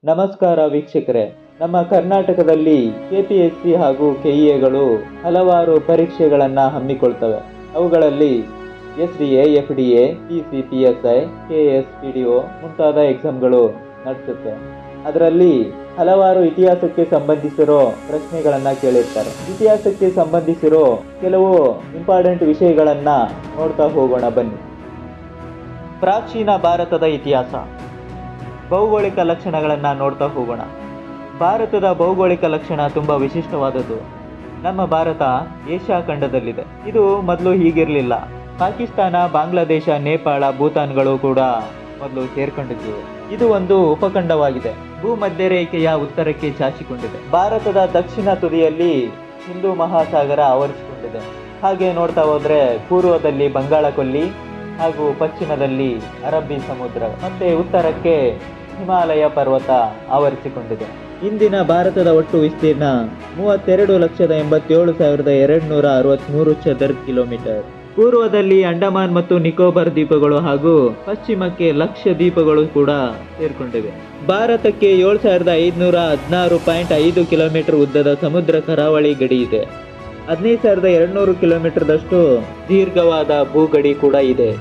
ನಮಸ್ಕಾರ ವೀಕ್ಷಕರೇ. ನಮ್ಮ ಕರ್ನಾಟಕದಲ್ಲಿ ಕೆಪಿಎಸ್ಸಿ ಹಾಗೂ ಕೆಇಎಗಳು ಹಲವಾರು ಪರೀಕ್ಷೆಗಳನ್ನು ಹಮ್ಮಿಕೊಳ್ತವೆ. ಅವುಗಳಲ್ಲಿ SDA, FDA, PC, PSI, KS, PDO ಮುಂತಾದ ಎಕ್ಸಾಮ್ಗಳು ನಡೆಸುತ್ತೆ. ಅದರಲ್ಲಿ ಹಲವಾರು ಇತಿಹಾಸಕ್ಕೆ ಸಂಬಂಧಿಸಿರೋ ಪ್ರಶ್ನೆಗಳನ್ನು ಕೇಳಿರ್ತಾರೆ. ಇತಿಹಾಸಕ್ಕೆ ಸಂಬಂಧಿಸಿರೋ ಕೆಲವು ಇಂಪಾರ್ಟೆಂಟ್ ವಿಷಯಗಳನ್ನ ನೋಡ್ತಾ ಹೋಗೋಣ ಬನ್ನಿ. ಪ್ರಾಚೀನ ಭಾರತದ ಇತಿಹಾಸ, ಭೌಗೋಳಿಕ ಲಕ್ಷಣಗಳನ್ನು ನೋಡ್ತಾ ಹೋಗೋಣ. ಭಾರತದ ಭೌಗೋಳಿಕ ಲಕ್ಷಣ ತುಂಬ ವಿಶಿಷ್ಟವಾದದ್ದು. ನಮ್ಮ ಭಾರತ ಏಷ್ಯಾ ಖಂಡದಲ್ಲಿದೆ. ಇದು ಮೊದಲು ಹೀಗಿರಲಿಲ್ಲ. ಪಾಕಿಸ್ತಾನ, ಬಾಂಗ್ಲಾದೇಶ, ನೇಪಾಳ, ಭೂತಾನ್ಗಳು ಕೂಡ ಮೊದಲು ಸೇರ್ಕೊಂಡಿದ್ದವು. ಇದು ಒಂದು ಉಪಖಂಡವಾಗಿದೆ. ಭೂಮಧ್ಯ ರೇಖೆಯ ಉತ್ತರಕ್ಕೆ ಚಾಚಿಕೊಂಡಿದೆ. ಭಾರತದ ದಕ್ಷಿಣ ತುದಿಯಲ್ಲಿ ಹಿಂದೂ ಮಹಾಸಾಗರ ಆವರಿಸಿಕೊಂಡಿದೆ. ಹಾಗೆ ನೋಡ್ತಾ ಹೋದ್ರೆ ಪೂರ್ವದಲ್ಲಿ ಬಂಗಾಳ ಕೊಲ್ಲಿ ಹಾಗೂ ಪಶ್ಚಿಮದಲ್ಲಿ ಅರಬ್ಬಿ ಸಮುದ್ರ ಮತ್ತೆ ಉತ್ತರಕ್ಕೆ ಹಿಮಾಲಯ ಪರ್ವತ ಆವರಿಸಿಕೊಂಡಿದೆ. ಇಂದಿನ ಭಾರತದ ಒಟ್ಟು ವಿಸ್ತೀರ್ಣ 32,87,263 ಚದರ ಕಿಲೋಮೀಟರ್. ಪೂರ್ವದಲ್ಲಿ ಅಂಡಮಾನ್ ಮತ್ತು ನಿಕೋಬಾರ್ ದ್ವೀಪಗಳು ಹಾಗೂ ಪಶ್ಚಿಮಕ್ಕೆ ಲಕ್ಷದ್ವೀಪಗಳು ಕೂಡ ಸೇರ್ಕೊಂಡಿವೆ. ಭಾರತಕ್ಕೆ 7,516.5 ಕಿಲೋಮೀಟರ್ ಉದ್ದದ ಸಮುದ್ರ ಕರಾವಳಿ ಗಡಿ ಇದೆ. 15,200 ಕಿಲೋಮೀಟರ್ದಷ್ಟು ದೀರ್ಘವಾದ ಭೂಗಡಿ ಕೂಡ ಇದೆ.